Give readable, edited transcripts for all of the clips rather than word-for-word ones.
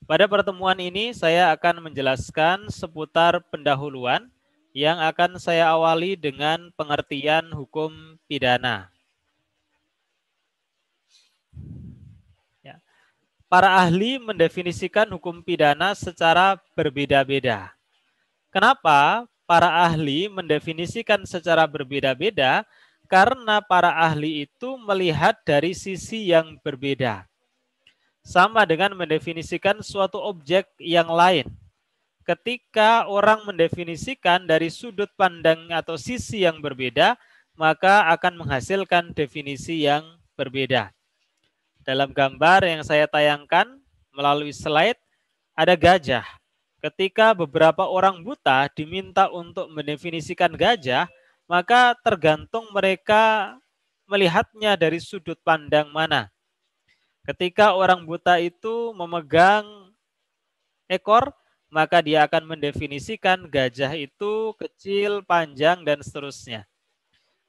Pada pertemuan ini saya akan menjelaskan seputar pendahuluan yang akan saya awali dengan pengertian hukum pidana. Ya. Para ahli mendefinisikan hukum pidana secara berbeda-beda. Kenapa para ahli mendefinisikan secara berbeda-beda? Karena para ahli itu melihat dari sisi yang berbeda. Sama dengan mendefinisikan suatu objek yang lain. Ketika orang mendefinisikan dari sudut pandang atau sisi yang berbeda, maka akan menghasilkan definisi yang berbeda. Dalam gambar yang saya tayangkan melalui slide, ada gajah. Ketika beberapa orang buta diminta untuk mendefinisikan gajah, maka tergantung mereka melihatnya dari sudut pandang mana. Ketika orang buta itu memegang ekor, maka dia akan mendefinisikan gajah itu kecil, panjang, dan seterusnya.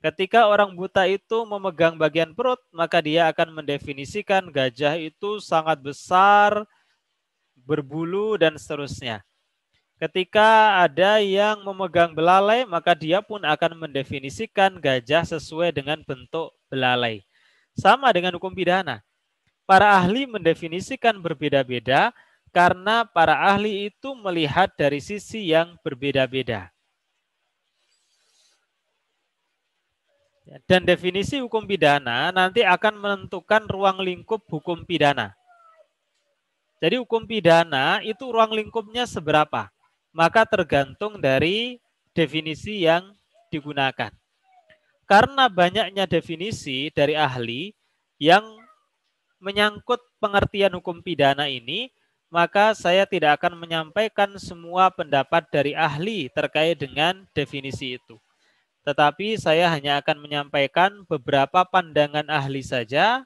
Ketika orang buta itu memegang bagian perut, maka dia akan mendefinisikan gajah itu sangat besar, berbulu, dan seterusnya. Ketika ada yang memegang belalai, maka dia pun akan mendefinisikan gajah sesuai dengan bentuk belalai. Sama dengan hukum pidana. Para ahli mendefinisikan berbeda-beda karena para ahli itu melihat dari sisi yang berbeda-beda. Dan definisi hukum pidana nanti akan menentukan ruang lingkup hukum pidana. Jadi hukum pidana itu ruang lingkupnya seberapa? Maka tergantung dari definisi yang digunakan. Karena banyaknya definisi dari ahli yang menyangkut pengertian hukum pidana ini, maka saya tidak akan menyampaikan semua pendapat dari ahli terkait dengan definisi itu. Tetapi saya hanya akan menyampaikan beberapa pandangan ahli saja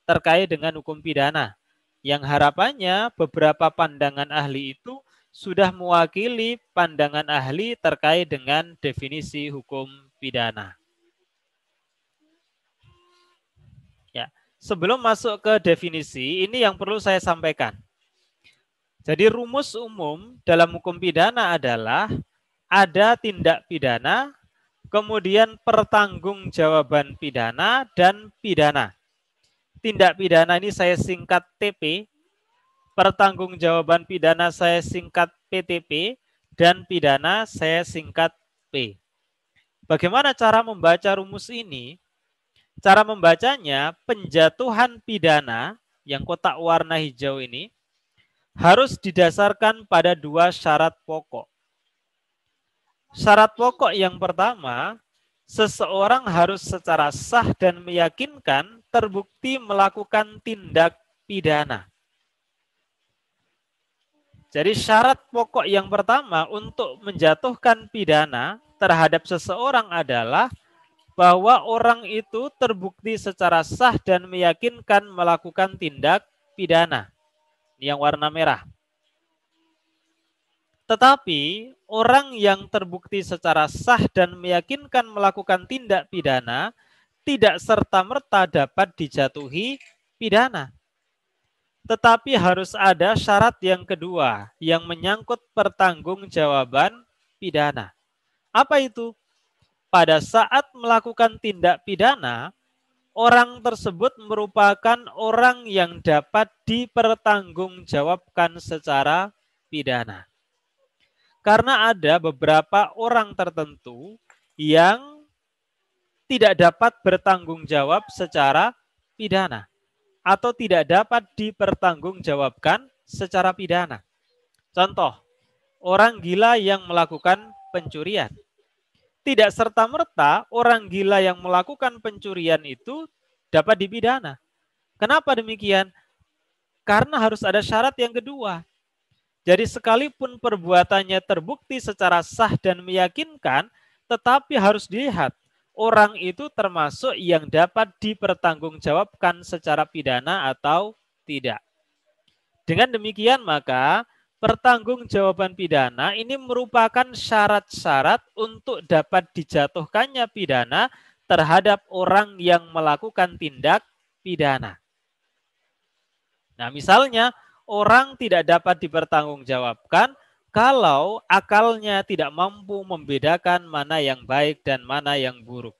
terkait dengan hukum pidana. Yang harapannya beberapa pandangan ahli itu sudah mewakili pandangan ahli terkait dengan definisi hukum pidana. Ya, sebelum masuk ke definisi, ini yang perlu saya sampaikan. Jadi rumus umum dalam hukum pidana adalah ada tindak pidana, kemudian pertanggungjawaban pidana, dan pidana. Tindak pidana ini saya singkat TP, pertanggungjawaban pidana saya singkat PTP, dan pidana saya singkat P. Bagaimana cara membaca rumus ini? Cara membacanya, penjatuhan pidana yang kotak warna hijau ini harus didasarkan pada dua syarat pokok. Syarat pokok yang pertama, seseorang harus secara sah dan meyakinkan terbukti melakukan tindak pidana. Jadi syarat pokok yang pertama untuk menjatuhkan pidana terhadap seseorang adalah bahwa orang itu terbukti secara sah dan meyakinkan melakukan tindak pidana. Yang warna merah. Tetapi orang yang terbukti secara sah dan meyakinkan melakukan tindak pidana tidak serta-merta dapat dijatuhi pidana. Tetapi harus ada syarat yang kedua yang menyangkut pertanggungjawaban pidana. Apa itu? Pada saat melakukan tindak pidana, orang tersebut merupakan orang yang dapat dipertanggungjawabkan secara pidana. Karena ada beberapa orang tertentu yang tidak dapat bertanggung jawab secara pidana atau tidak dapat dipertanggungjawabkan secara pidana. Contoh, orang gila yang melakukan pencurian. Tidak serta-merta orang gila yang melakukan pencurian itu dapat dipidana. Kenapa demikian? Karena harus ada syarat yang kedua. Jadi sekalipun perbuatannya terbukti secara sah dan meyakinkan, tetapi harus dilihat orang itu termasuk yang dapat dipertanggungjawabkan secara pidana atau tidak. Dengan demikian maka pertanggungjawaban pidana ini merupakan syarat-syarat untuk dapat dijatuhkannya pidana terhadap orang yang melakukan tindak pidana. Nah, misalnya orang tidak dapat dipertanggungjawabkan kalau akalnya tidak mampu membedakan mana yang baik dan mana yang buruk.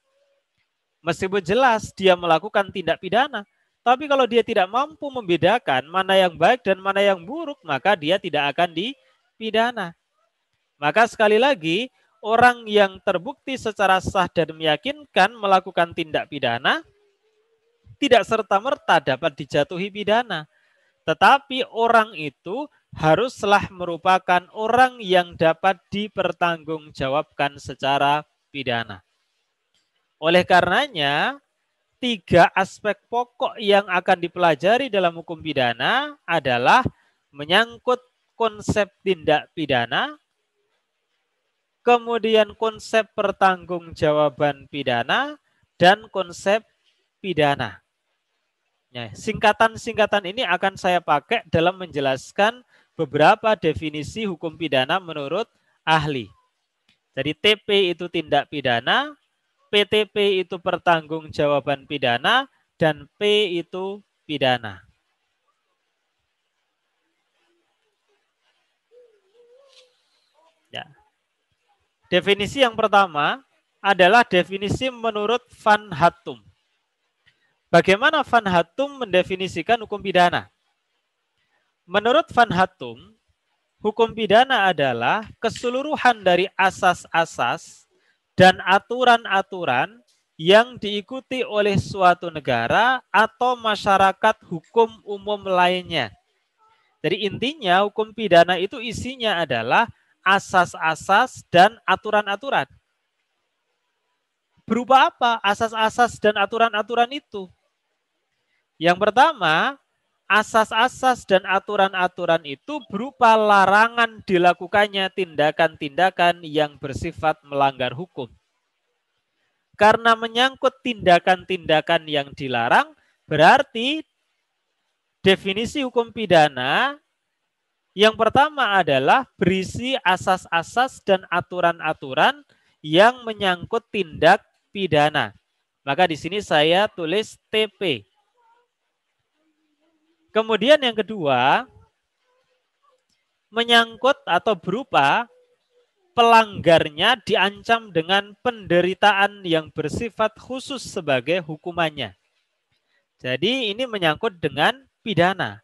Meskipun jelas dia melakukan tindak pidana, tapi kalau dia tidak mampu membedakan mana yang baik dan mana yang buruk, maka dia tidak akan dipidana. Maka sekali lagi, orang yang terbukti secara sah dan meyakinkan melakukan tindak pidana, tidak serta-merta dapat dijatuhi pidana. Tetapi orang itu haruslah merupakan orang yang dapat dipertanggungjawabkan secara pidana. Oleh karenanya, 3 aspek pokok yang akan dipelajari dalam hukum pidana adalah menyangkut konsep tindak pidana, kemudian konsep pertanggungjawaban pidana, dan konsep pidana. Ya, singkatan-singkatan ini akan saya pakai dalam menjelaskan beberapa definisi hukum pidana menurut ahli. Jadi TP itu tindak pidana, PTP itu pertanggungjawaban pidana, dan P itu pidana. Ya. Definisi yang pertama adalah definisi menurut Van Hattum. Bagaimana Van Hattum mendefinisikan hukum pidana? Menurut Van Hattum, hukum pidana adalah keseluruhan dari asas-asas dan aturan-aturan yang diikuti oleh suatu negara atau masyarakat hukum umum lainnya. Jadi intinya hukum pidana itu isinya adalah asas-asas dan aturan-aturan. Berupa apa asas-asas dan aturan-aturan itu? Yang pertama, asas-asas dan aturan-aturan itu berupa larangan dilakukannya tindakan-tindakan yang bersifat melanggar hukum. Karena menyangkut tindakan-tindakan yang dilarang, berarti definisi hukum pidana yang pertama adalah berisi asas-asas dan aturan-aturan yang menyangkut tindak pidana. Maka di sini saya tulis TP. Kemudian yang kedua, menyangkut atau berupa pelanggarnya diancam dengan penderitaan yang bersifat khusus sebagai hukumannya. Jadi ini menyangkut dengan pidana.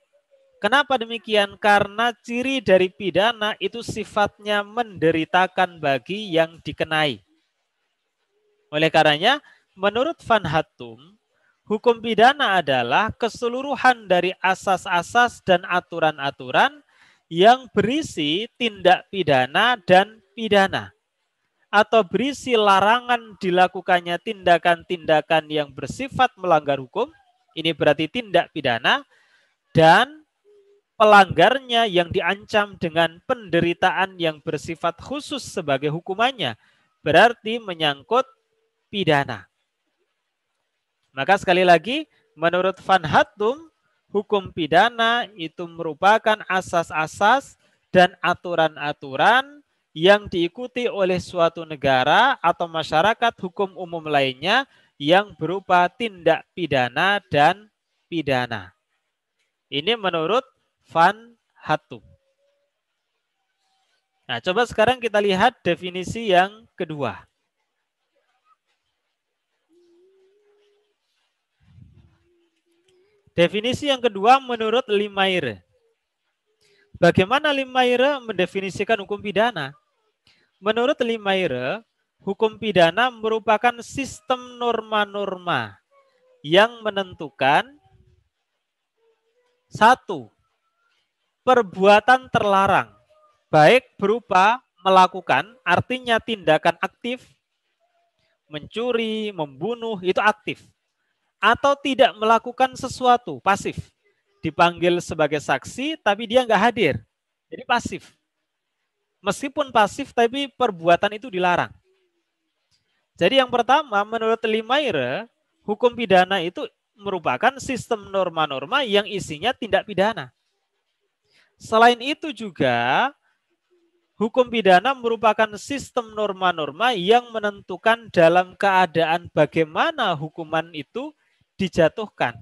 Kenapa demikian? Karena ciri dari pidana itu sifatnya menderitakan bagi yang dikenai. Oleh karenanya, menurut Van Hattum, hukum pidana adalah keseluruhan dari asas-asas dan aturan-aturan yang berisi tindak pidana dan pidana, atau berisi larangan dilakukannya tindakan-tindakan yang bersifat melanggar hukum, ini berarti tindak pidana, dan pelanggarnya yang diancam dengan penderitaan yang bersifat khusus sebagai hukumannya, berarti menyangkut pidana. Maka sekali lagi, menurut Van Hattum, hukum pidana itu merupakan asas-asas dan aturan-aturan yang diikuti oleh suatu negara atau masyarakat hukum umum lainnya yang berupa tindak pidana dan pidana. Ini menurut Van Hattum. Nah, coba sekarang kita lihat definisi yang kedua. Definisi yang kedua menurut Limaire. Bagaimana Limaire mendefinisikan hukum pidana? Menurut Limaire, hukum pidana merupakan sistem norma-norma yang menentukan satu, perbuatan terlarang, baik berupa melakukan, artinya tindakan aktif, mencuri, membunuh, itu aktif. Atau tidak melakukan sesuatu, pasif. Dipanggil sebagai saksi, tapi dia nggak hadir. Jadi pasif. Meskipun pasif, tapi perbuatan itu dilarang. Jadi yang pertama, menurut Limaire, hukum pidana itu merupakan sistem norma-norma yang isinya tindak pidana. Selain itu juga, hukum pidana merupakan sistem norma-norma yang menentukan dalam keadaan bagaimana hukuman itu dijatuhkan.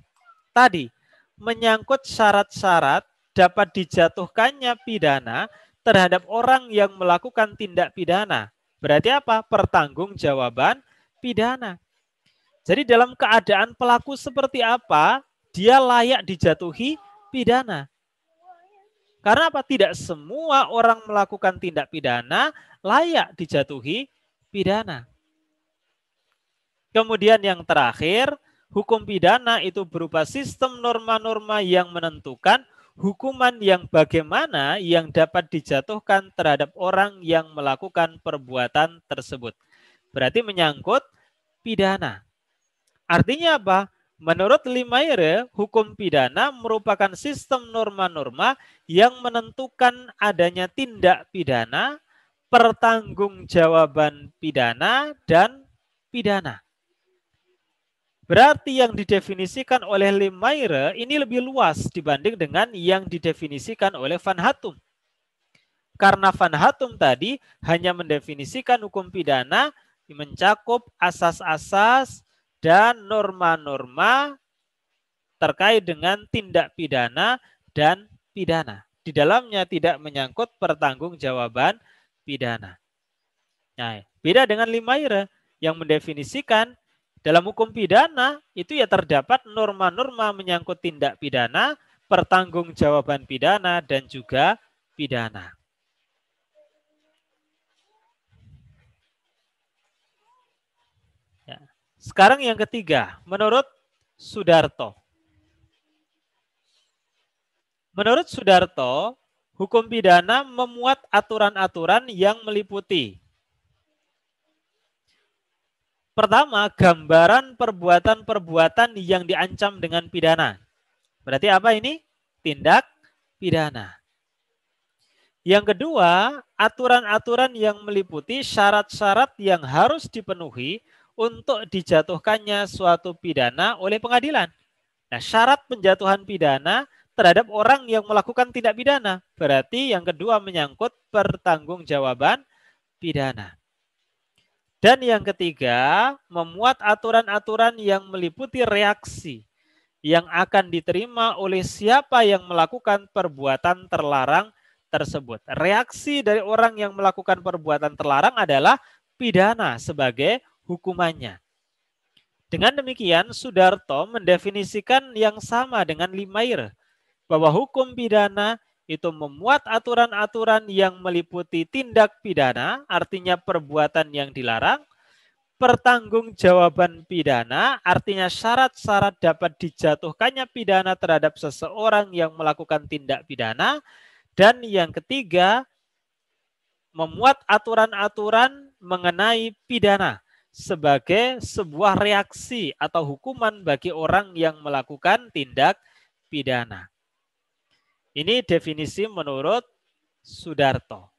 Tadi, menyangkut syarat-syarat dapat dijatuhkannya pidana terhadap orang yang melakukan tindak pidana. Berarti apa? Pertanggungjawaban pidana. Jadi dalam keadaan pelaku seperti apa, dia layak dijatuhi pidana. Karena apa? Tidak semua orang melakukan tindak pidana layak dijatuhi pidana. Kemudian yang terakhir, hukum pidana itu berupa sistem norma-norma yang menentukan hukuman yang bagaimana yang dapat dijatuhkan terhadap orang yang melakukan perbuatan tersebut. Berarti menyangkut pidana. Artinya apa? Menurut Limaire, hukum pidana merupakan sistem norma-norma yang menentukan adanya tindak pidana, pertanggungjawaban pidana, dan pidana. Berarti yang didefinisikan oleh Limaire ini lebih luas dibanding dengan yang didefinisikan oleh Van Hattum. Karena Van Hattum tadi hanya mendefinisikan hukum pidana mencakup asas-asas dan norma-norma terkait dengan tindak pidana dan pidana. Di dalamnya tidak menyangkut pertanggungjawaban pidana. Nah, beda dengan Limaire yang mendefinisikan dalam hukum pidana itu ya terdapat norma-norma menyangkut tindak pidana, pertanggungjawaban pidana, dan juga pidana. Ya. Sekarang yang ketiga, menurut Sudarto. Menurut Sudarto, hukum pidana memuat aturan-aturan yang meliputi: pertama, gambaran perbuatan-perbuatan yang diancam dengan pidana. Berarti apa ini? Tindak pidana. Yang kedua, aturan-aturan yang meliputi syarat-syarat yang harus dipenuhi untuk dijatuhkannya suatu pidana oleh pengadilan. Nah, syarat penjatuhan pidana terhadap orang yang melakukan tindak pidana. Berarti yang kedua menyangkut pertanggungjawaban pidana. Dan yang ketiga, memuat aturan-aturan yang meliputi reaksi yang akan diterima oleh siapa yang melakukan perbuatan terlarang tersebut. Reaksi dari orang yang melakukan perbuatan terlarang adalah pidana sebagai hukumannya. Dengan demikian, Sudarto mendefinisikan yang sama dengan Limaire, bahwa hukum pidana itu memuat aturan-aturan yang meliputi tindak pidana, artinya perbuatan yang dilarang, pertanggungjawaban pidana, artinya syarat-syarat dapat dijatuhkannya pidana terhadap seseorang yang melakukan tindak pidana, dan yang ketiga, memuat aturan-aturan mengenai pidana sebagai sebuah reaksi atau hukuman bagi orang yang melakukan tindak pidana. Ini definisi menurut Sudarto.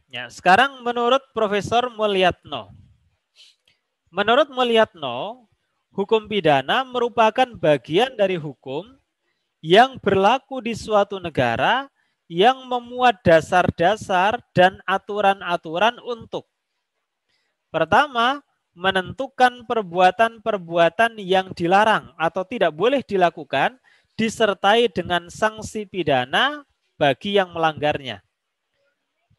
Ya, sekarang menurut Profesor Mulyatno. Menurut Mulyatno, hukum pidana merupakan bagian dari hukum yang berlaku di suatu negara yang memuat dasar-dasar dan aturan-aturan untuk: pertama, menentukan perbuatan-perbuatan yang dilarang atau tidak boleh dilakukan disertai dengan sanksi pidana bagi yang melanggarnya.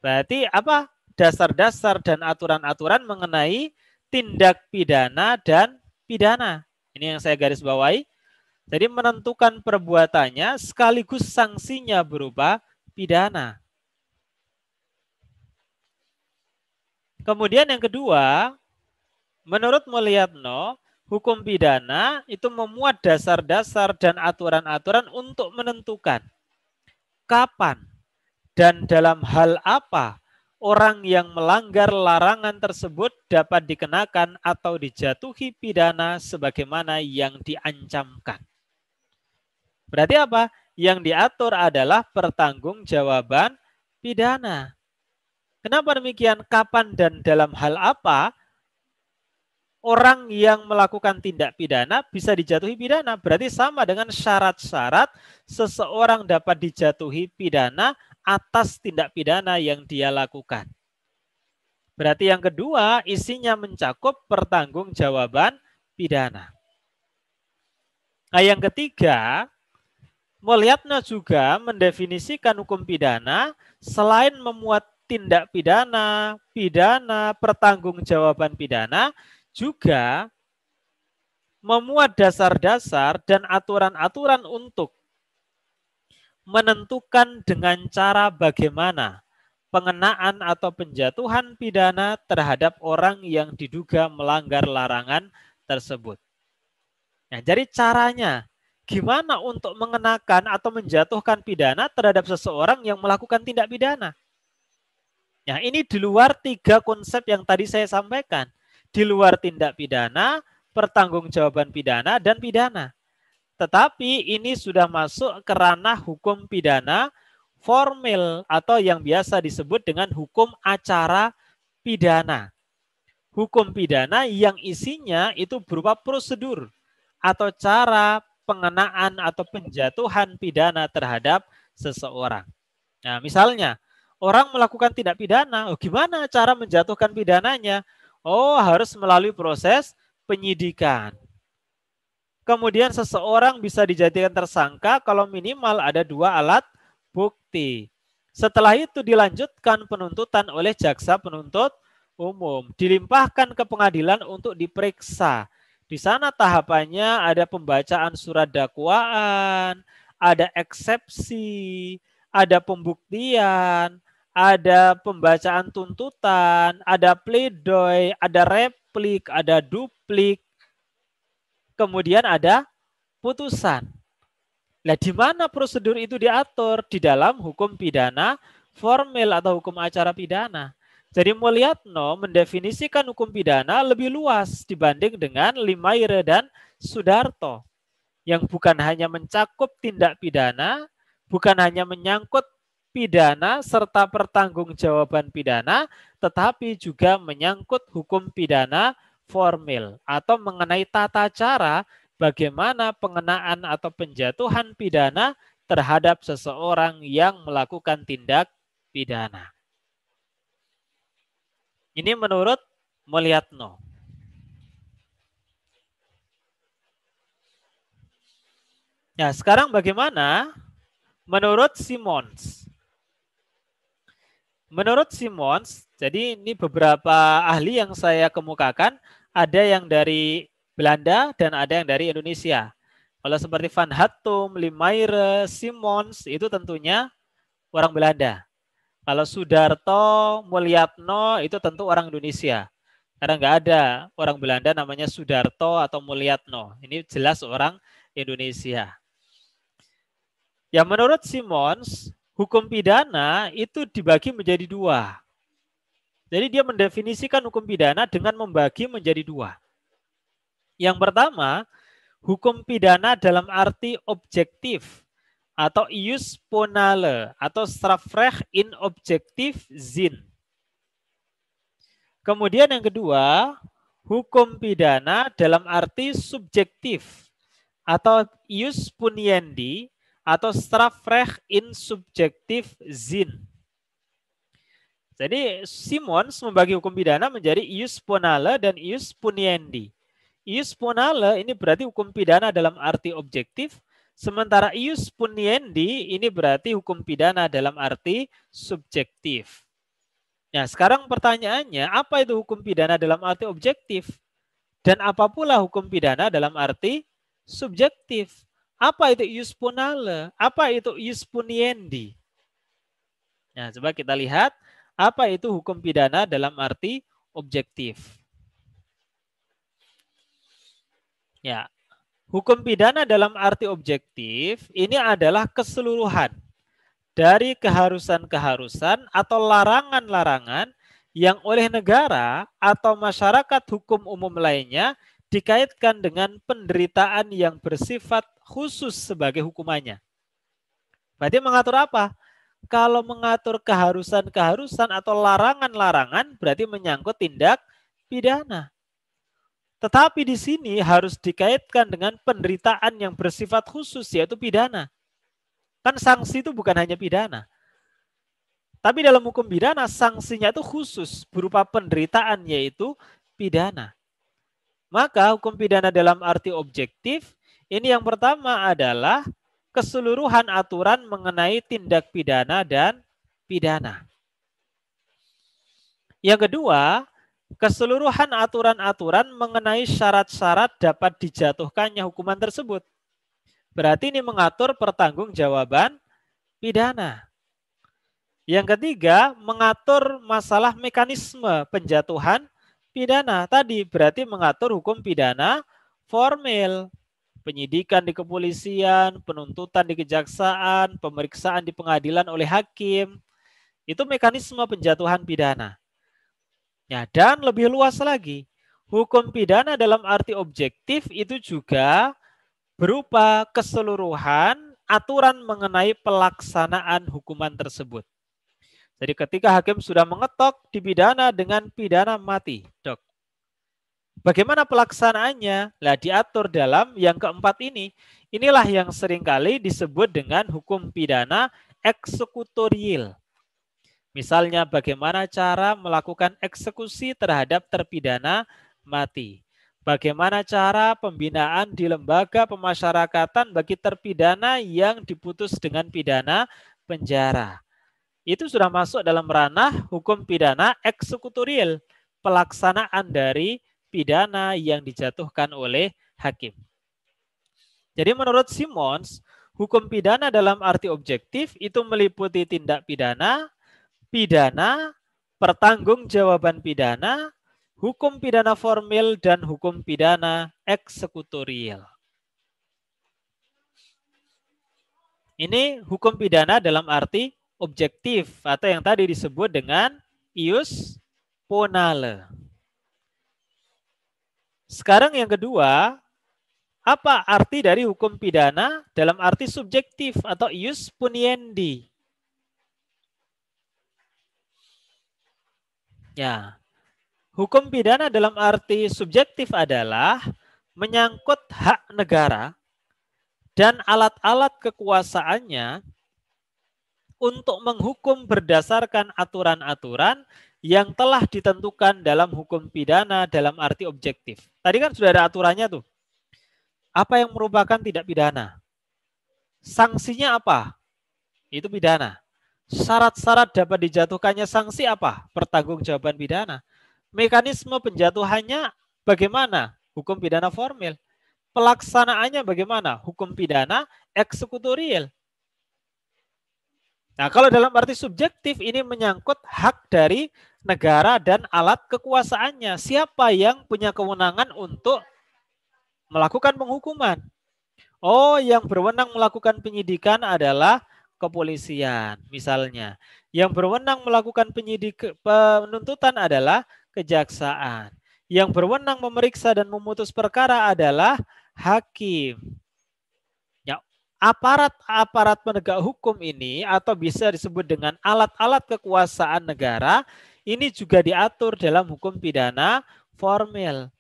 Berarti apa? Dasar-dasar dan aturan-aturan mengenai tindak pidana dan pidana. Ini yang saya garis bawahi. Jadi menentukan perbuatannya sekaligus sanksinya berupa pidana. Kemudian yang kedua, menurut Mulyatno, hukum pidana itu memuat dasar-dasar dan aturan-aturan untuk menentukan kapan dan dalam hal apa orang yang melanggar larangan tersebut dapat dikenakan atau dijatuhi pidana sebagaimana yang diancamkan. Berarti apa? Yang diatur adalah pertanggungjawaban pidana. Kenapa demikian? Kapan dan dalam hal apa orang yang melakukan tindak pidana bisa dijatuhi pidana? Berarti sama dengan syarat-syarat seseorang dapat dijatuhi pidana atas tindak pidana yang dia lakukan. Berarti yang kedua isinya mencakup pertanggungjawaban pidana. Nah, yang ketiga, Mulyatno juga mendefinisikan hukum pidana selain memuat tindak pidana, pertanggungjawaban pidana, juga memuat dasar-dasar dan aturan-aturan untuk menentukan dengan cara bagaimana pengenaan atau penjatuhan pidana terhadap orang yang diduga melanggar larangan tersebut. Nah, jadi caranya gimana untuk mengenakan atau menjatuhkan pidana terhadap seseorang yang melakukan tindak pidana. Nah, ini di luar 3 konsep yang tadi saya sampaikan. Di luar tindak pidana, pertanggungjawaban pidana, dan pidana. Tetapi ini sudah masuk ke ranah hukum pidana formil atau yang biasa disebut dengan hukum acara pidana. Hukum pidana yang isinya itu berupa prosedur atau cara pengenaan atau penjatuhan pidana terhadap seseorang. Nah, misalnya orang melakukan tindak pidana, gimana cara menjatuhkan pidananya? Oh, harus melalui proses penyidikan. Kemudian seseorang bisa dijadikan tersangka kalau minimal ada 2 alat bukti. Setelah itu dilanjutkan penuntutan oleh jaksa penuntut umum. Dilimpahkan ke pengadilan untuk diperiksa. Di sana tahapannya ada pembacaan surat dakwaan, ada eksepsi, ada pembuktian, ada pembacaan tuntutan, ada pledoi, ada replik, ada duplik, kemudian ada putusan. Nah, di mana prosedur itu diatur? Di dalam hukum pidana formil atau hukum acara pidana. Jadi Mulyatno mendefinisikan hukum pidana lebih luas dibanding dengan Limaire dan Sudarto. Yang bukan hanya mencakup tindak pidana, bukan hanya menyangkut pidana serta pertanggungjawaban pidana, tetapi juga menyangkut hukum pidana formil atau mengenai tata cara bagaimana pengenaan atau penjatuhan pidana terhadap seseorang yang melakukan tindak pidana. Ini menurut Mulyatno. Nah, sekarang bagaimana menurut Simons? Menurut Simons, jadi ini beberapa ahli yang saya kemukakan, ada yang dari Belanda dan ada yang dari Indonesia. Kalau seperti Van Hattum, Limaire, Simons, itu tentunya orang Belanda. Kalau Sudarto, Mulyatno, itu tentu orang Indonesia. Karena nggak ada orang Belanda namanya Sudarto atau Mulyatno. Ini jelas orang Indonesia. Ya, menurut Simons, hukum pidana itu dibagi menjadi 2. Jadi dia mendefinisikan hukum pidana dengan membagi menjadi 2. Yang pertama, hukum pidana dalam arti objektif atau ius ponale atau strafrecht in objektif zin. Kemudian yang kedua, hukum pidana dalam arti subjektif atau ius puniendi atau strafrecht in subjektif zin. Jadi Simons membagi hukum pidana menjadi ius ponale dan ius puniendi. Ius ponale ini berarti hukum pidana dalam arti objektif, sementara ius puniendi ini berarti hukum pidana dalam arti subjektif. Nah, sekarang pertanyaannya, apa itu hukum pidana dalam arti objektif? Dan apa pula hukum pidana dalam arti subjektif? Apa itu ius ponale? Apa itu ius puniendi? Nah, coba kita lihat apa itu hukum pidana dalam arti objektif. Ya, hukum pidana dalam arti objektif ini adalah keseluruhan dari keharusan-keharusan atau larangan-larangan yang oleh negara atau masyarakat hukum umum lainnya dikaitkan dengan penderitaan yang bersifat khusus sebagai hukumannya. Berarti mengatur apa? Kalau mengatur keharusan-keharusan atau larangan-larangan berarti menyangkut tindak pidana. Tetapi di sini harus dikaitkan dengan penderitaan yang bersifat khusus yaitu pidana. Kan sanksi itu bukan hanya pidana. Tapi dalam hukum pidana sanksinya itu khusus berupa penderitaan, yaitu pidana. Maka hukum pidana dalam arti objektif ini yang pertama adalah keseluruhan aturan mengenai tindak pidana dan pidana. Yang kedua, keseluruhan aturan-aturan mengenai syarat-syarat dapat dijatuhkannya hukuman tersebut. Berarti ini mengatur pertanggungjawaban pidana. Yang ketiga, mengatur masalah mekanisme penjatuhan pidana. Tadi berarti mengatur hukum pidana formil. Penyidikan di kepolisian, penuntutan di kejaksaan, pemeriksaan di pengadilan oleh hakim. Itu mekanisme penjatuhan pidana. Ya, dan lebih luas lagi, hukum pidana dalam arti objektif itu juga berupa keseluruhan aturan mengenai pelaksanaan hukuman tersebut. Jadi ketika hakim sudah mengetok dipidana dengan pidana mati, Dok. Bagaimana pelaksanaannya? Lah diatur dalam yang keempat ini. Inilah yang seringkali disebut dengan hukum pidana eksekutorial. Misalnya bagaimana cara melakukan eksekusi terhadap terpidana mati. Bagaimana cara pembinaan di lembaga pemasyarakatan bagi terpidana yang diputus dengan pidana penjara. Itu sudah masuk dalam ranah hukum pidana eksekutorial. Pelaksanaan dari pidana yang dijatuhkan oleh hakim. Jadi menurut Simons, hukum pidana dalam arti objektif itu meliputi tindak pidana, pidana, pertanggungjawaban pidana, hukum pidana formil, dan hukum pidana eksekutorial. Ini hukum pidana dalam arti objektif atau yang tadi disebut dengan ius ponale. Sekarang yang kedua, apa arti dari hukum pidana dalam arti subjektif atau ius puniendi? Ya, hukum pidana dalam arti subjektif adalah menyangkut hak negara dan alat-alat kekuasaannya untuk menghukum berdasarkan aturan-aturan yang telah ditentukan dalam hukum pidana dalam arti objektif. Tadi kan sudah ada aturannya tuh. Apa yang merupakan tidak pidana? Sanksinya apa? Itu pidana. Syarat-syarat dapat dijatuhkannya sanksi apa? Pertanggungjawaban pidana. Mekanisme penjatuhannya bagaimana? Hukum pidana formil. Pelaksanaannya bagaimana? Hukum pidana eksekutorial. Nah, kalau dalam arti subjektif ini menyangkut hak dari negara dan alat kekuasaannya. Siapa yang punya kewenangan untuk melakukan penghukuman? Oh, yang berwenang melakukan penyidikan adalah kepolisian, misalnya. Yang berwenang melakukan penuntutan adalah kejaksaan. Yang berwenang memeriksa dan memutus perkara adalah hakim. Aparat-aparat penegak hukum ini atau bisa disebut dengan alat-alat kekuasaan negara ini juga diatur dalam hukum pidana formil.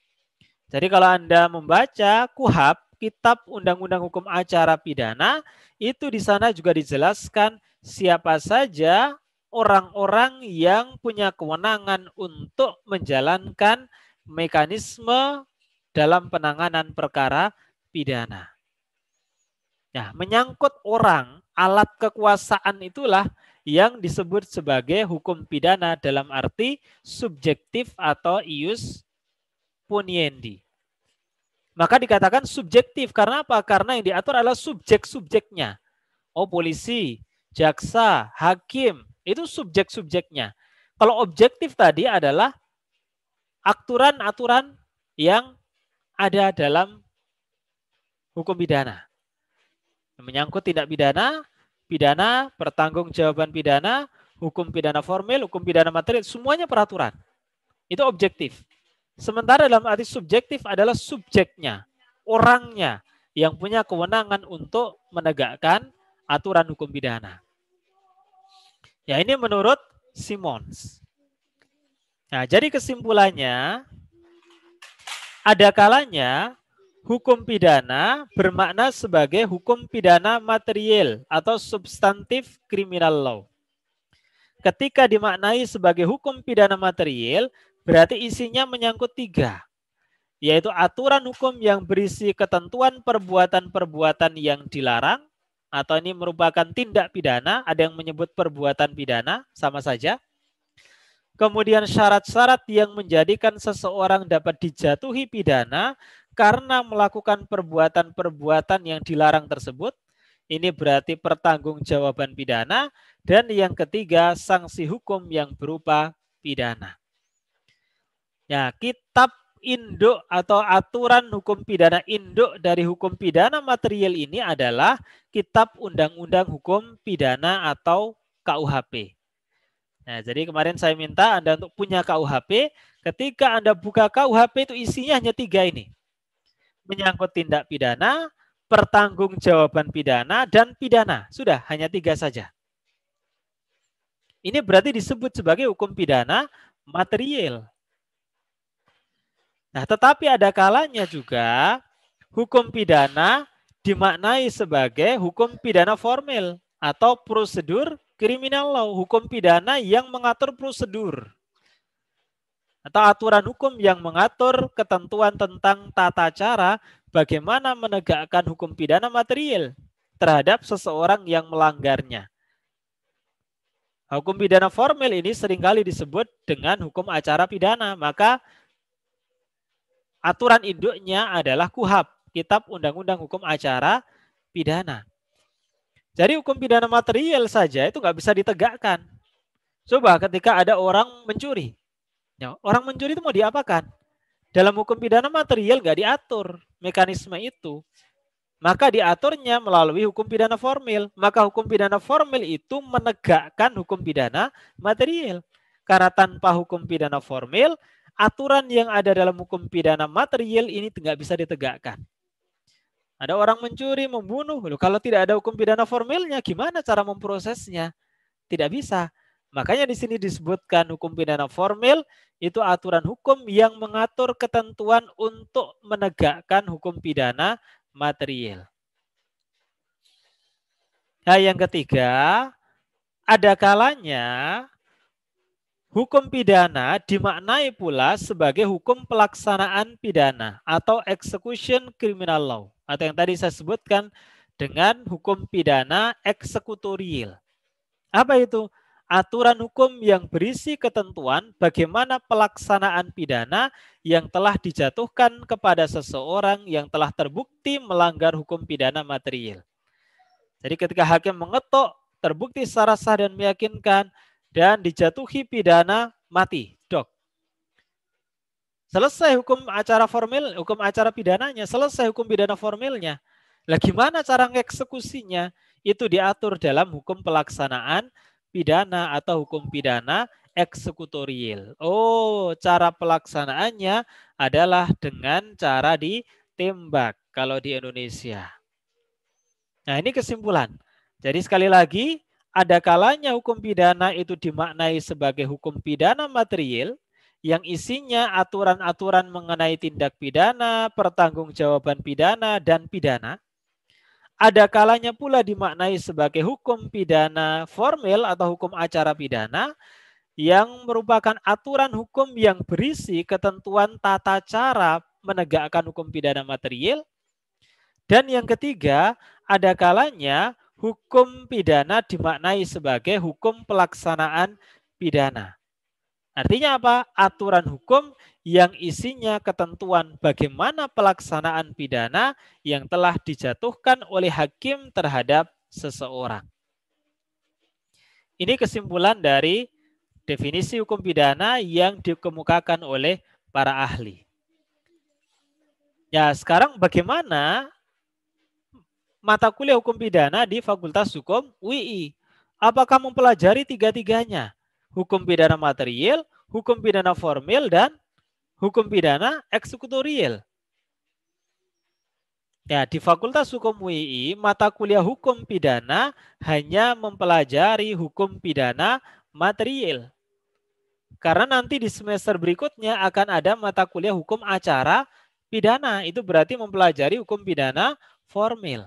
Jadi kalau Anda membaca KUHAP, Kitab Undang-Undang Hukum Acara Pidana, itu di sana juga dijelaskan siapa saja orang-orang yang punya kewenangan untuk menjalankan mekanisme dalam penanganan perkara pidana. Nah, menyangkut orang, alat kekuasaan itulah yang disebut sebagai hukum pidana dalam arti subjektif atau ius puniendi. Maka dikatakan subjektif. Karena apa? Karena yang diatur adalah subjek-subjeknya. Oh, polisi, jaksa, hakim, itu subjek-subjeknya. Kalau objektif tadi adalah aturan-aturan yang ada dalam hukum pidana. Menyangkut tindak pidana, pidana, pertanggungjawaban pidana, hukum pidana formil, hukum pidana material, semuanya peraturan. Itu objektif. Sementara dalam arti subjektif adalah subjeknya, orangnya yang punya kewenangan untuk menegakkan aturan hukum pidana. Ya, ini menurut Simons. Nah, jadi kesimpulannya, ada kalanya hukum pidana bermakna sebagai hukum pidana material atau substantif criminal law. Ketika dimaknai sebagai hukum pidana material, berarti isinya menyangkut 3, yaitu aturan hukum yang berisi ketentuan perbuatan-perbuatan yang dilarang, atau ini merupakan tindak pidana, ada yang menyebut perbuatan pidana, sama saja. Kemudian syarat-syarat yang menjadikan seseorang dapat dijatuhi pidana karena melakukan perbuatan-perbuatan yang dilarang tersebut. Ini berarti pertanggungjawaban pidana. Dan yang ketiga, sanksi hukum yang berupa pidana. Ya, kitab induk atau aturan hukum pidana induk dari hukum pidana material ini adalah Kitab Undang-Undang Hukum Pidana atau KUHP. Nah, jadi kemarin saya minta Anda untuk punya KUHP. Ketika Anda buka KUHP itu isinya hanya 3 ini. Menyangkut tindak pidana, pertanggungjawaban pidana, dan pidana. Sudah, hanya 3 saja. Ini berarti disebut sebagai hukum pidana material. Nah, tetapi ada kalanya juga hukum pidana dimaknai sebagai hukum pidana formil atau prosedur criminal law, hukum pidana yang mengatur prosedur atau aturan hukum yang mengatur ketentuan tentang tata cara bagaimana menegakkan hukum pidana material terhadap seseorang yang melanggarnya. Hukum pidana formil ini seringkali disebut dengan hukum acara pidana, maka aturan induknya adalah KUHP, Kitab Undang-Undang Hukum Acara Pidana. Jadi hukum pidana material saja itu nggak bisa ditegakkan. Coba ketika ada orang mencuri. Ya, orang mencuri itu mau diapakan? Dalam hukum pidana material nggak diatur mekanisme itu. Maka diaturnya melalui hukum pidana formil. Maka hukum pidana formil itu menegakkan hukum pidana material. Karena tanpa hukum pidana formil, aturan yang ada dalam hukum pidana material ini nggak bisa ditegakkan. Ada orang mencuri, membunuh. Loh, kalau tidak ada hukum pidana formilnya, gimana cara memprosesnya? Tidak bisa. Makanya di sini disebutkan hukum pidana formil itu aturan hukum yang mengatur ketentuan untuk menegakkan hukum pidana material. Nah, yang ketiga, ada kalanya hukum pidana dimaknai pula sebagai hukum pelaksanaan pidana atau execution criminal law, atau yang tadi saya sebutkan dengan hukum pidana eksekutorial. Apa itu? Aturan hukum yang berisi ketentuan bagaimana pelaksanaan pidana yang telah dijatuhkan kepada seseorang yang telah terbukti melanggar hukum pidana material. Jadi ketika hakim mengetok, terbukti secara sah dan meyakinkan, dan dijatuhi pidana mati, dok. Selesai hukum acara formil, hukum acara pidananya, selesai hukum pidana formilnya. Lah gimana cara mengeksekusinya? Itu diatur dalam hukum pelaksanaan pidana atau hukum pidana eksekutorial. Oh, cara pelaksanaannya adalah dengan cara ditembak kalau di Indonesia. Nah, ini kesimpulan. Jadi sekali lagi, ada kalanya hukum pidana itu dimaknai sebagai hukum pidana material yang isinya aturan-aturan mengenai tindak pidana, pertanggungjawaban pidana, dan pidana. Ada kalanya pula dimaknai sebagai hukum pidana formil atau hukum acara pidana yang merupakan aturan hukum yang berisi ketentuan tata cara menegakkan hukum pidana material. Dan yang ketiga, ada kalanya hukum pidana dimaknai sebagai hukum pelaksanaan pidana. Artinya apa? Aturan hukum yang isinya ketentuan bagaimana pelaksanaan pidana yang telah dijatuhkan oleh hakim terhadap seseorang. Ini kesimpulan dari definisi hukum pidana yang dikemukakan oleh para ahli. Ya, sekarang bagaimana mata kuliah hukum pidana di Fakultas Hukum UI? Apakah mempelajari tiga-tiganya? Hukum pidana material, hukum pidana formil, dan hukum pidana eksekutorial. Ya, di Fakultas Hukum UI, mata kuliah hukum pidana hanya mempelajari hukum pidana material. Karena nanti di semester berikutnya akan ada mata kuliah hukum acara pidana. Itu berarti mempelajari hukum pidana formil.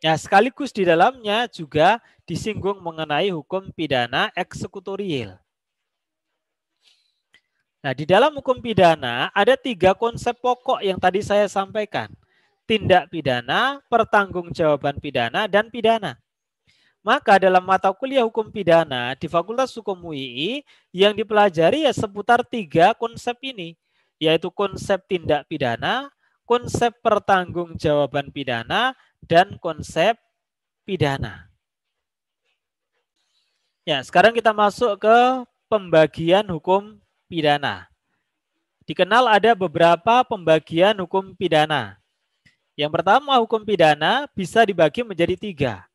Ya, sekaligus di dalamnya juga disinggung mengenai hukum pidana eksekutorial. Nah, di dalam hukum pidana ada 3 konsep pokok yang tadi saya sampaikan. Tindak pidana, pertanggungjawaban pidana, dan pidana. Maka dalam mata kuliah hukum pidana di Fakultas Hukum UII yang dipelajari ya seputar 3 konsep ini, yaitu konsep tindak pidana, konsep pertanggungjawaban pidana, dan konsep pidana. Ya, sekarang kita masuk ke pembagian hukum pidana. Dikenal ada beberapa pembagian hukum pidana. Yang pertama, hukum pidana bisa dibagi menjadi 3,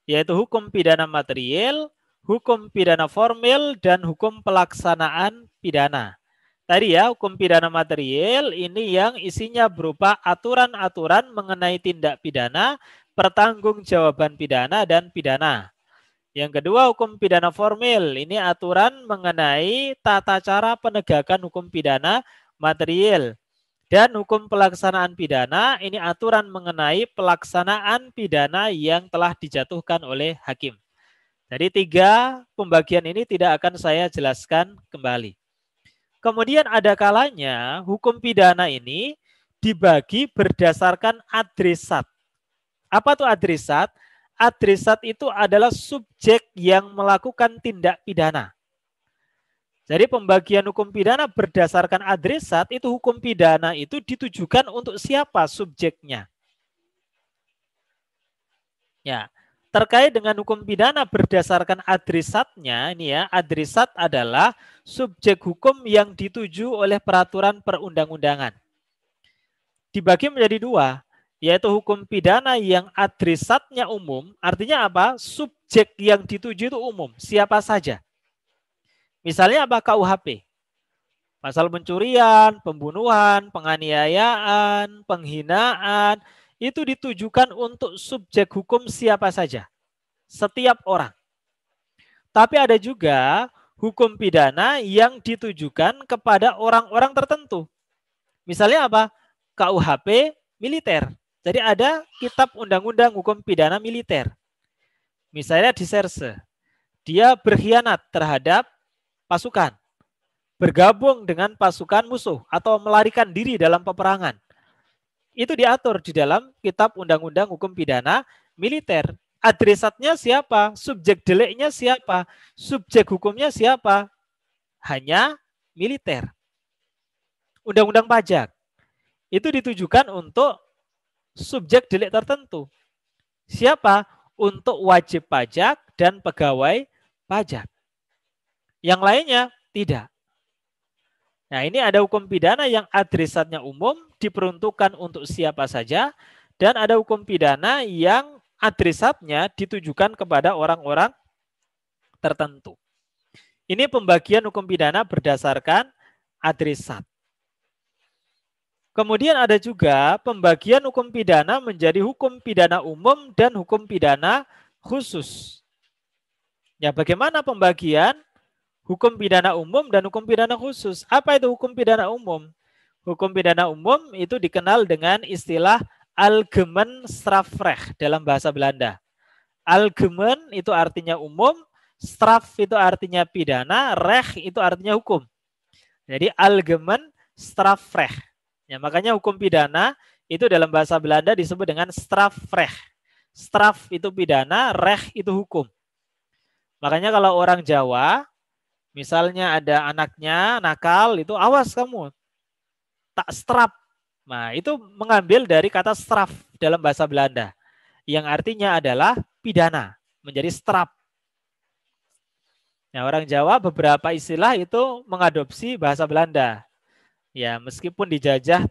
yaitu hukum pidana material, hukum pidana formil, dan hukum pelaksanaan pidana. Tadi ya, hukum pidana material ini yang isinya berupa aturan-aturan mengenai tindak pidana, pertanggungjawaban pidana, dan pidana. Yang kedua, hukum pidana formil. Ini aturan mengenai tata cara penegakan hukum pidana material. Dan hukum pelaksanaan pidana, ini aturan mengenai pelaksanaan pidana yang telah dijatuhkan oleh hakim. Jadi 3 pembagian ini tidak akan saya jelaskan kembali. Kemudian ada kalanya hukum pidana ini dibagi berdasarkan adresat. Apa tuh adresat? Adresat itu adalah subjek yang melakukan tindak pidana. Jadi pembagian hukum pidana berdasarkan adresat itu hukum pidana itu ditujukan untuk siapa subjeknya. Ya, terkait dengan hukum pidana berdasarkan adresatnya, ini ya, adresat adalah subjek hukum yang dituju oleh peraturan perundang-undangan. Dibagi menjadi 2. Yaitu hukum pidana yang adresatnya umum, artinya apa? Subjek yang dituju itu umum, siapa saja. Misalnya apa? KUHP. Pasal pencurian, pembunuhan, penganiayaan, penghinaan, itu ditujukan untuk subjek hukum siapa saja. Setiap orang. Tapi ada juga hukum pidana yang ditujukan kepada orang-orang tertentu. Misalnya apa? KUHP militer. Jadi ada kitab undang-undang hukum pidana militer. Misalnya diserse. Dia berkhianat terhadap pasukan. Bergabung dengan pasukan musuh atau melarikan diri dalam peperangan. Itu diatur di dalam kitab undang-undang hukum pidana militer. Adresatnya siapa? Subjek deliknya siapa? Subjek hukumnya siapa? Hanya militer. Undang-undang pajak. Itu ditujukan untuk subjek delik tertentu. Siapa? Untuk wajib pajak dan pegawai pajak. Yang lainnya tidak. Nah, ini ada hukum pidana yang adresatnya umum, diperuntukkan untuk siapa saja, dan ada hukum pidana yang adresatnya ditujukan kepada orang-orang tertentu. Ini pembagian hukum pidana berdasarkan adresat. Kemudian ada juga pembagian hukum pidana menjadi hukum pidana umum dan hukum pidana khusus. Ya, bagaimana pembagian hukum pidana umum dan hukum pidana khusus? Apa itu hukum pidana umum? Hukum pidana umum itu dikenal dengan istilah algemeen strafrecht dalam bahasa Belanda. Algemeen itu artinya umum, straf itu artinya pidana, recht itu artinya hukum. Jadi algemeen strafrecht. Ya, makanya hukum pidana itu dalam bahasa Belanda disebut dengan strafrecht. Straf itu pidana, recht itu hukum. Makanya kalau orang Jawa, misalnya ada anaknya nakal, itu awas kamu, tak straf. Nah, itu mengambil dari kata straf dalam bahasa Belanda. Yang artinya adalah pidana, menjadi straf. Nah, orang Jawa beberapa istilah itu mengadopsi bahasa Belanda. Ya, meskipun dijajah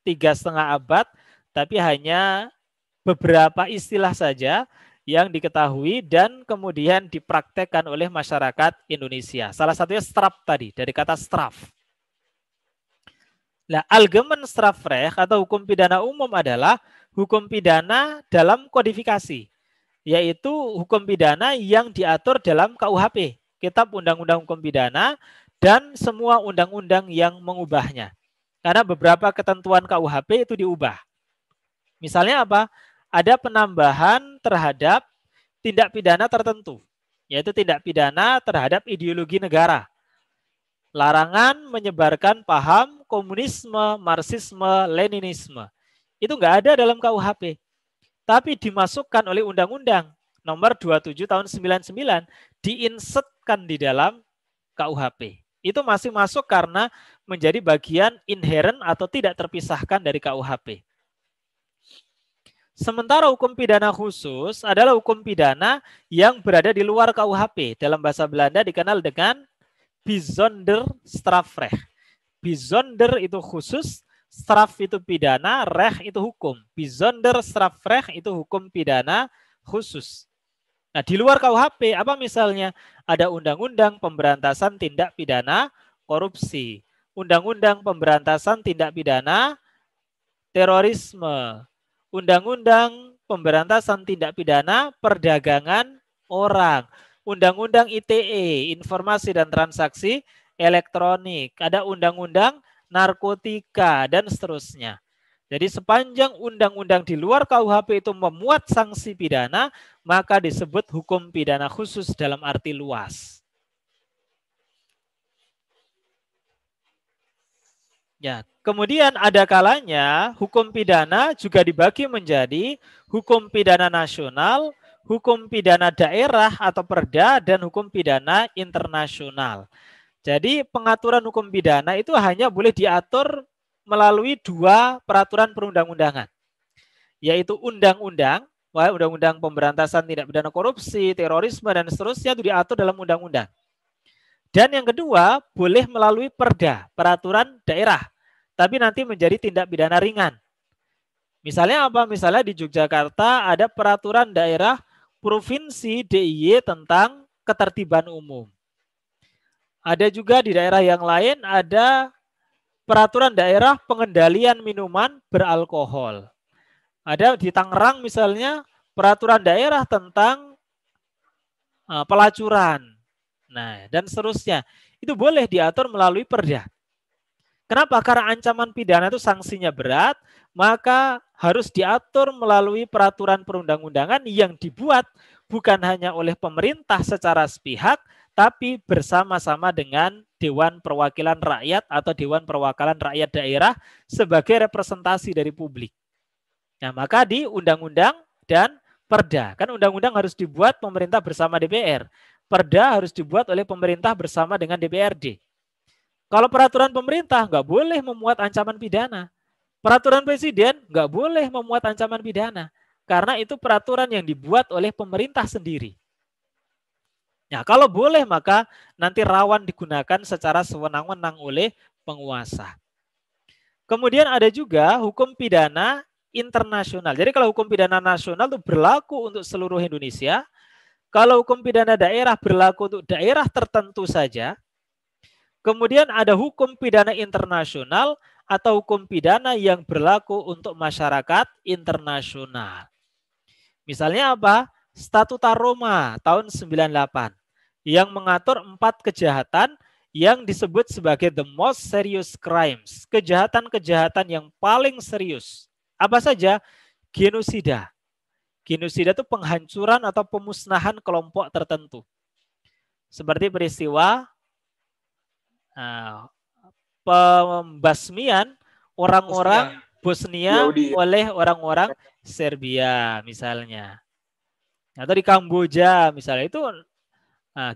3,5 abad, tapi hanya beberapa istilah saja yang diketahui dan kemudian dipraktekkan oleh masyarakat Indonesia. Salah satunya straf tadi, dari kata straf. Nah, algemeen strafrecht atau hukum pidana umum adalah hukum pidana dalam kodifikasi, yaitu hukum pidana yang diatur dalam KUHP, Kitab Undang-Undang Hukum Pidana, dan semua undang-undang yang mengubahnya. Karena beberapa ketentuan KUHP itu diubah. Misalnya apa? ada penambahan terhadap tindak pidana tertentu, yaitu tindak pidana terhadap ideologi negara. Larangan menyebarkan paham komunisme, marxisme, leninisme. Itu nggak ada dalam KUHP. Tapi dimasukkan oleh Undang-Undang nomor 27 tahun 99, diinsertkan di dalam KUHP. Itu masih masuk karena menjadi bagian inherent atau tidak terpisahkan dari KUHP. Sementara hukum pidana khusus adalah hukum pidana yang berada di luar KUHP. Dalam bahasa Belanda dikenal dengan bijzonder strafrecht. Bijzonder itu khusus, straf itu pidana, recht itu hukum. Bijzonder strafrecht itu hukum pidana khusus. Nah, di luar KUHP, apa misalnya? Ada Undang-Undang Pemberantasan Tindak Pidana Korupsi, Undang-Undang Pemberantasan Tindak Pidana Terorisme, Undang-Undang Pemberantasan Tindak Pidana Perdagangan Orang, Undang-Undang ITE, Informasi dan Transaksi Elektronik, ada Undang-Undang Narkotika, dan seterusnya. Jadi sepanjang undang-undang di luar KUHP itu memuat sanksi pidana, maka disebut hukum pidana khusus dalam arti luas. Ya, kemudian ada kalanya hukum pidana juga dibagi menjadi hukum pidana nasional, hukum pidana daerah atau perda, dan hukum pidana internasional. Jadi pengaturan hukum pidana itu hanya boleh diatur melalui dua peraturan perundang-undangan, yaitu undang-undang, undang-undang pemberantasan tindak pidana korupsi, terorisme, dan seterusnya itu diatur dalam undang-undang. Dan yang kedua, boleh melalui perda, peraturan daerah, tapi nanti menjadi tindak pidana ringan. Misalnya apa? Misalnya di Yogyakarta ada peraturan daerah provinsi DIY tentang ketertiban umum. Ada juga di daerah yang lain ada peraturan daerah pengendalian minuman beralkohol. Ada di Tangerang misalnya peraturan daerah tentang pelacuran. Nah, dan seterusnya. Itu boleh diatur melalui perda. Kenapa? Karena ancaman pidana itu sanksinya berat, maka harus diatur melalui peraturan perundang-undangan yang dibuat bukan hanya oleh pemerintah secara sepihak, tapi bersama-sama dengan Dewan Perwakilan Rakyat atau Dewan Perwakilan Rakyat Daerah sebagai representasi dari publik. Nah, maka di undang-undang dan perda. Kan undang-undang harus dibuat pemerintah bersama DPR. Perda harus dibuat oleh pemerintah bersama dengan DPRD. Kalau peraturan pemerintah nggak boleh memuat ancaman pidana. Peraturan presiden nggak boleh memuat ancaman pidana. Karena itu peraturan yang dibuat oleh pemerintah sendiri. Ya, kalau boleh maka nanti rawan digunakan secara sewenang-wenang oleh penguasa. Kemudian ada juga hukum pidana internasional. Jadi kalau hukum pidana nasional itu berlaku untuk seluruh Indonesia. Kalau hukum pidana daerah berlaku untuk daerah tertentu saja. Kemudian ada hukum pidana internasional atau hukum pidana yang berlaku untuk masyarakat internasional. Misalnya apa? Statuta Roma tahun 98 yang mengatur 4 kejahatan yang disebut sebagai the most serious crimes. Kejahatan-kejahatan yang paling serius. Apa saja? Genosida. Genosida itu penghancuran atau pemusnahan kelompok tertentu. Seperti peristiwa pembasmian orang-orang Bosnia oleh orang-orang Serbia misalnya. Atau di Kamboja misalnya itu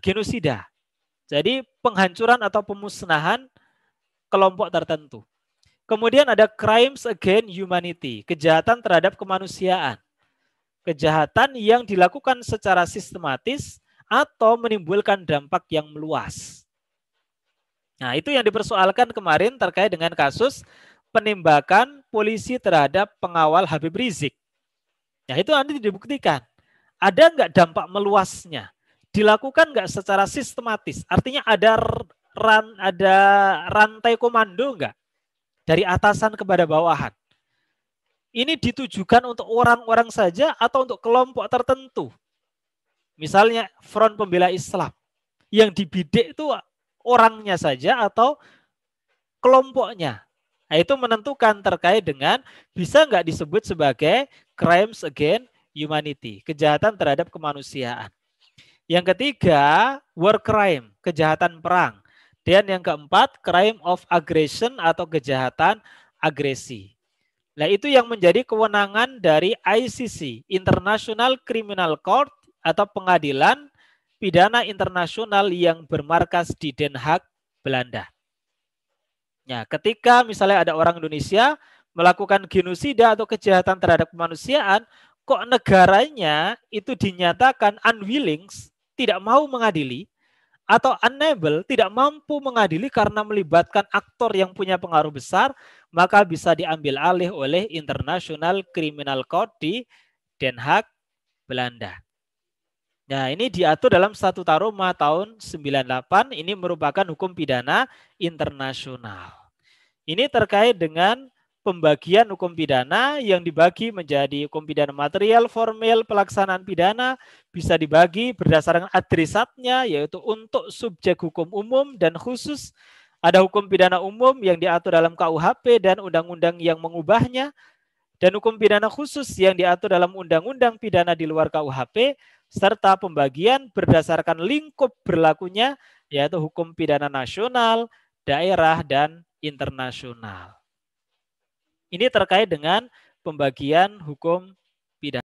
genosida. Jadi penghancuran atau pemusnahan kelompok tertentu. Kemudian ada crimes against humanity, kejahatan terhadap kemanusiaan. Kejahatan yang dilakukan secara sistematis atau menimbulkan dampak yang meluas. Nah, itu yang dipersoalkan kemarin terkait dengan kasus penembakan polisi terhadap pengawal Habib Rizik. Nah, itu nanti dibuktikan. Ada nggak dampak meluasnya? Dilakukan nggak secara sistematis? Artinya ada rantai komando nggak? Dari atasan kepada bawahan. Ini ditujukan untuk orang-orang saja atau untuk kelompok tertentu. Misalnya Front Pembela Islam. Yang dibidik itu orangnya saja atau kelompoknya. Nah, itu menentukan terkait dengan bisa nggak disebut sebagai crimes against humanity, kejahatan terhadap kemanusiaan. Yang ketiga, war crime, kejahatan perang. Dan yang keempat, crime of aggression atau kejahatan agresi. Nah, itu yang menjadi kewenangan dari ICC, International Criminal Court atau pengadilan pidana internasional yang bermarkas di Den Haag, Belanda. Ya, ketika misalnya ada orang Indonesia melakukan genosida atau kejahatan terhadap kemanusiaan, kok negaranya itu dinyatakan unwilling, tidak mau mengadili, atau unable, tidak mampu mengadili karena melibatkan aktor yang punya pengaruh besar, maka bisa diambil alih oleh International Criminal Court di Den Haag, Belanda. Nah, ini diatur dalam Statuta Roma tahun 98, ini merupakan hukum pidana internasional. Ini terkait dengan pembagian hukum pidana yang dibagi menjadi hukum pidana material, formil, pelaksanaan pidana, bisa dibagi berdasarkan adresatnya, yaitu untuk subjek hukum umum dan khusus. Ada hukum pidana umum yang diatur dalam KUHP dan undang-undang yang mengubahnya, dan hukum pidana khusus yang diatur dalam undang-undang pidana di luar KUHP, serta pembagian berdasarkan lingkup berlakunya, yaitu hukum pidana nasional, daerah, dan internasional. Ini terkait dengan pembagian hukum